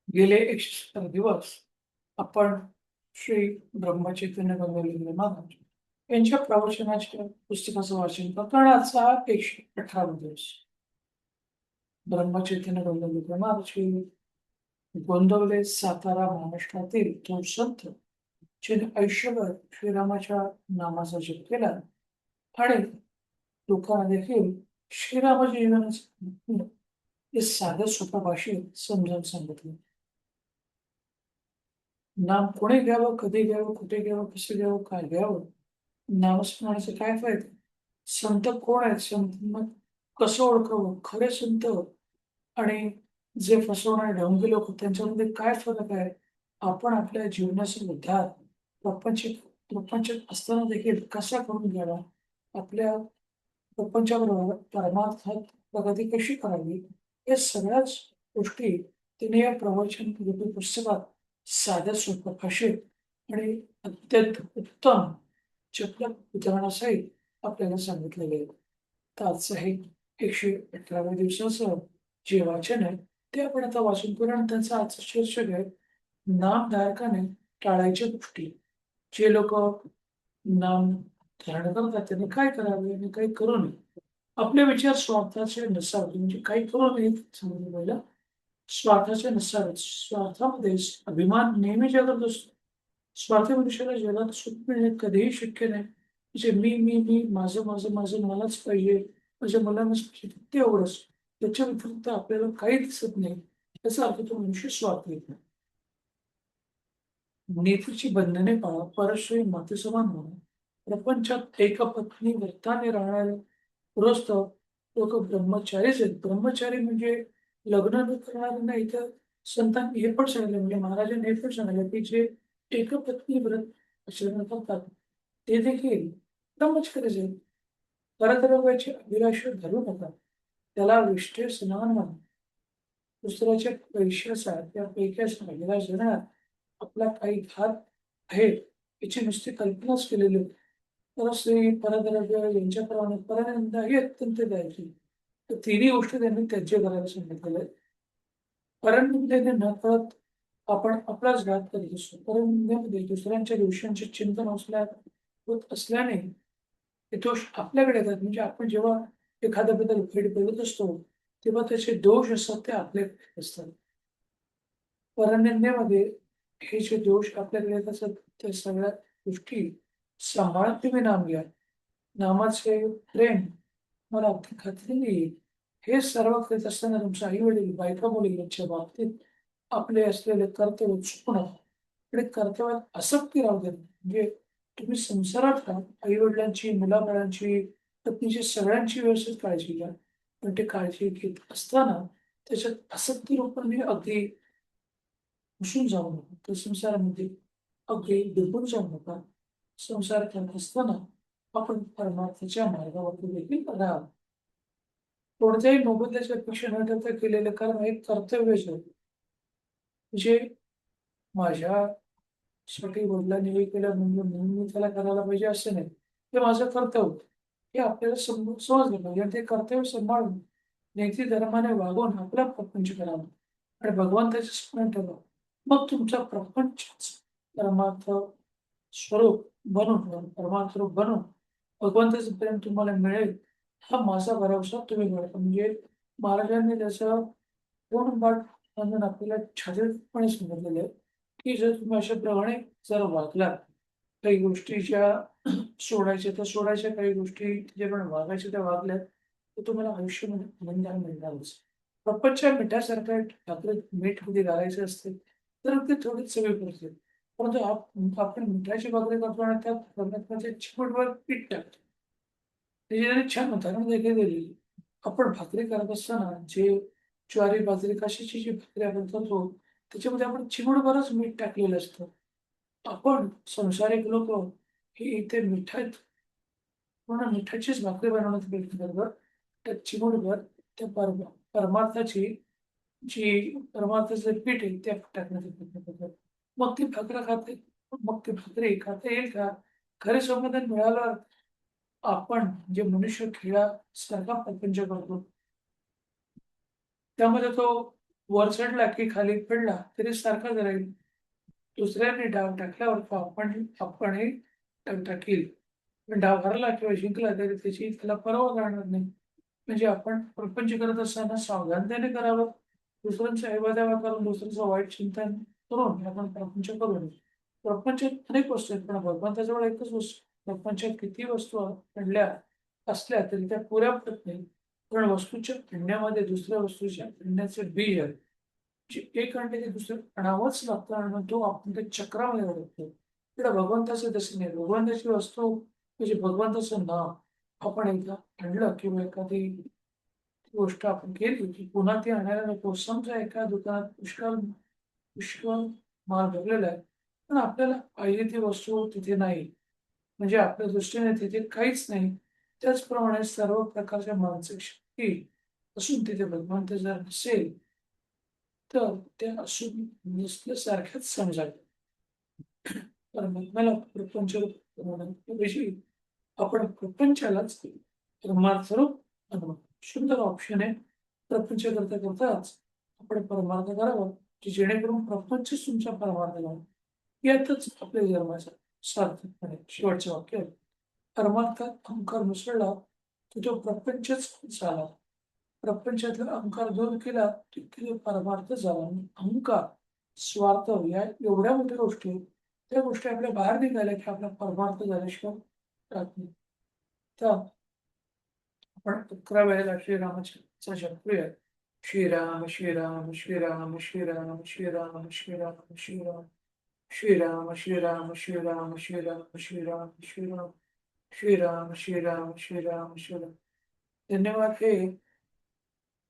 गेले 170 दिवस आपण श्री ब्रह्मचैतन्य गंगाधर महाराज यांच्या प्रवचनाच्या पुस्तकाचं वाचन करतो आणि आजचा 118वा दिवस. ब्रह्मचैतन्य गंगाधर महाराज हे गोंदवले सातारा महाराष्ट्रातील तो संत ज्याने आयुष्यभर श्रीरामाच्या नामाचा जप केला आणि लोकांना देखील श्रीरामाच्या जीवनाचे हे साध्या सोप्या भाषेत समजावून सांगितले. नाम कोणी घ्यावं, कधी घ्यावं, कुठे घ्यावं, कसं घ्यावं, काय घ्यावं, नामस्मरणाचे काय फायदे, संत कोण आहेत, संत कसं ओळखावं, खरे संत आणि जे फसवणारे ढोंगी लोक त्यांच्यामध्ये काय फरक आहे, आपण आपल्या जीवनाचा उद्धार प्रपंचित प्रपंचात असताना देखील कसा करून घ्यावा, आपल्या प्रपंचाबरोबर परमार्थात प्रगती कशी करावी, या सगळ्याच गोष्टी तिने या प्रवचन रूपी पुस्तकात साध्या सोप्या भाषेत आणि अत्यंत उत्तम चपलक उदाहरणासहित आपल्याला सांगितलेले आहे. तर आजचं हे 118व्या दिवसाचं जे वाचन आहे ते आपण आता वाचून करू आणि त्यांचं आजचं शीर्षक आहे, नामधारकाने टाळायच्या गोष्टी. जे लोक नाम धारण करतात त्यांनी काय करावे आणि काही करू नये. आपले विचार स्वार्थाचे नसावे, म्हणजे काही करू नये समजून पहिला. स्वार्थाचे नसावेत. स्वार्थामध्ये अभिमान नेहमी जगत असतो. स्वार्थी मनुष्याला जगात सुख मिळणे कधीही शक्य नाही. म्हणजे मी, माझं मलाच पाहिजे, माझ्या मुलांनाच पाहिजे, ते एवढंच. त्याच्या व्यतिरिक्त आपल्याला काही दिसत नाही. याचा अर्थ तो मनुष्य स्वार्थी आहे. नीतीची बंधने पाळा, परश्री मातेसमान व्हा. प्रपंचात एका पत्नी व्रताने राहणारे गृहस्थ लोक ब्रह्मचारीच आहेत. ब्रह्मचारी म्हणजे लग्न न करणारे नाही, तर संतांनी हे पण सांगितलं, म्हणजे महाराजांनी हे पण सांगितलं की जे एकपत्नी व्रत आचरण करतात ते देखील ब्रह्मचारीच आहेत. परद्रव्याची अभिलाषा धरू नका, त्याला विष्ठे समान माना. दुसऱ्याच्या पैशाचा त्या पैशाचा अभिलाष देणार आपला काही घात आहे याची नुसती कल्पनाच केलेली होती. परस्त्री परद्रव्य यांच्याप्रमाणे परनिंदा ही अत्यंत द्यायची. तर तिन्ही गोष्टी त्यांनी त्याज्य करायला सांगितलेल्या आहेत. परनिंदेने नकळत आपण आपलाच घात करीत असतो. परनिंदेमध्ये दुसऱ्यांच्या दिवसांचे चिंतन होत असल्याने ते दोष आपल्याकडे येतात. म्हणजे आपण जेव्हा एखाद्याबद्दल वाईट बोलत असतो तेव्हा त्याचे दोष असतात ते आपल्याकडे असतात. परनिंदेमध्ये हे जे दोष आपल्याकडे येत असतात त्या सगळ्या गोष्टी सांभाळून तुम्ही नाम घ्या. नामाचे प्रेम मला अगदी खात्रीने येईल. हे सर्व करीत असताना तुमचे आई-वडील, बायका-मुली यांच्या बाबतीत आपले असलेले कर्तव्य चुकू नका आणि कर्तव्यात आसक्ती राहू देत नाही. म्हणजे तुम्ही संसारात राहा, आई-वडिलांची, मुलाबाळांची, पत्नीची सगळ्यांची व्यवस्थित काळजी घ्या. पण ते काळजी घेत असताना त्याच्यात आसक्ती रूपाने अगदी घुसून जाऊ नका. त्या संसारामध्ये अगदी डुबून जाऊ नका. संसार करत असताना आपण परमार्थाच्या मार्गावरती देखील राहावं. कोणत्याही मोबदल्याची अपेक्षा न ठेवता केलेलं कर्म हे कर्तव्यच आहे. म्हणजे माझ्यासाठी वडिलांनी हे केलं म्हणून मी त्याला करायला पाहिजे असं नाही. हे माझं कर्तव्य. हे आपल्याला समजलं पाहिजे आणि ते कर्तव्य सांभाळून नीती धर्माने वागून आपला प्रपंच करावा आणि भगवंताचे स्मरण ठेवा. मग तुमचा प्रपंच परमार्थ स्वरूप बनून परमार्थ रूप बनून भगवंताचं प्रेम तुम्हाला मिळेल, हा माझा भरवसा तुम्ही मिळवा. म्हणजे महाराजांनी त्याचं पूर्ण पाठ म्हणून आपल्याला छाजेपणे सांगितलेलं आहे, की जर तुम्ही अशाप्रमाणे जर वागलात, काही गोष्टी ज्या सोडायच्या त्या सोडायच्या, काही गोष्टी ज्या पण वागायच्या त्या वागल्यात, तर तुम्हाला आयुष्यामध्ये आनंद हा मिळणारच. प्रपंच मिठासारखं आहे, साखरेत मीठ कधी घालायचं असते, तर अगदी थोडीच सवय पडते. परंतु आपण मिठाची भाकरी करतो आणि त्यात परमेश्वराच्या चिमूटभर पीठ टाकतो. त्याच्याने छान होतं ना देखील दिलेली. आपण भाकरी करत असताना जे ज्वारी, बाजरी कशाची जी भाकरी आपण करतो, त्याच्यामध्ये आपण चिमूटभरच मीठ टाकलेलं असतं. आपण संसारिक लोकं हे इथे पूर्ण मिठाचीच भाकरी बनवण्याचा प्रयत्न करतात. त्यात चिमूटभर त्या परमार्थाची जी परमार्थाचं पीठ आहे ते टाकण्याचा प्रयत्न करतात. मग ती भाकरं खाते, मग ती भाकरी खाता येईल का? खरे समाधान मिळालं आपण जे मनुष्य खेळासारखा प्रपंच करतो, त्यामध्ये तो वर चढला की खाली पडला तरी सारखाच राहील. दुसऱ्याने डाव टाकल्यावर तो आपणही डाव टाकील. पण डाव हरला किंवा जिंकला तरी त्याची त्याला पर्वा राहणार नाही. म्हणजे आपण प्रपंच करत असताना सावधानतेने करावं. दुसऱ्यांचा हेवा करून दुसऱ्याचं वाईट चिंतन करून आपण प्रपंच करू नये. प्रपंचात अनेक वस्तू आहेत, पण भगवंताजवळ एकच वस्तू. प्रपंचात किती वस्तू आणल्या असल्या तरी त्या पुऱ्या पडत नाही. कारण वस्तूच्या आणण्यामध्ये दुसऱ्या वस्तूच्या आणण्याचे बीज आहे. जे एक आणले ते दुसरं आणावंच लागतं आणि मग तो आपण त्या चक्रामध्ये अडकतो. इकडे भगवंताचं तसं नाही. भगवंताची वस्तू म्हणजे भगवंताचं नाव आपण एकदा आणलं किंवा एखादी गोष्ट आपण केली की पुन्हा ती आणायला नको. समजा एका दुकानात पुष्कळ पुष्कळ माल भरलेला आहे, पण आपल्याला पाहिजे ती वस्तू तिथे नाही. म्हणजे आपल्या दृष्टीने तिथे काहीच नाही. त्याचप्रमाणे सर्व प्रकारच्या मानसिक शक्ती असून तिथे भगवंत जर नसेल, तर त्या असून नसल्यासारख्याच समजाव्या. परमात्म्याला प्रपंच विषयी आपण प्रपंचालाच परमार्थ रूप अनुभव. सुंदर ऑप्शन आहे. प्रपंच करता करताच आपण परमार्थ करावं, की जेणेकरून प्रपंचच तुमचा परमार्थ करावा. यातच आपल्या धर्माचा सार्थकपणे शेवटचं वाक्य आहे. परमार्थात अहंकार मिसळला की तो प्रपंचच झाला. प्रपंचातला अहंकार दूर केला की तो परमार्थ झाला. आणि अहंकार, स्वार्थ या एवढ्या मोठ्या गोष्टी आहेत, त्या गोष्टी आपल्या बाहेर निघाल्या की आपला परमार्थ झाल्याशिवाय राहत नाही. तर आपण 11 वेळेला श्रीरामाचा जप करूया. श्रीराम श्रीराम श्रीराम श्रीराम श्रीराम श्रीराम श्रीराम श्रीराम श्रीराम श्रीराम श्रीराम श्रीराम श्रीराम श्रीराम श्रीराम श्रीराम श्रीराम. धन्यवाद. हे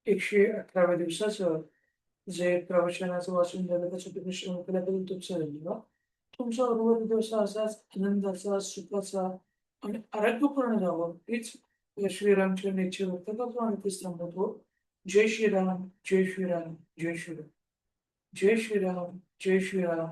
118व्या दिवसाचं जे प्रवचनाचं वाचून झालं त्याचं तुम्ही श्रवण केल्याबद्दल तुमचं धन्यवाद. तुमचा उर्वरित दिवस असाच आनंदाचा, सुखाचा आणि आरोग्यपूर्ण जावं हीच या श्रीरामचंद्र इच्छा व्यक्त करतो आणि तेच थांबवतो. जय श्रीराम, जय श्रीराम, जय श्रीराम, जय श्रीराम, जय श्रीराम.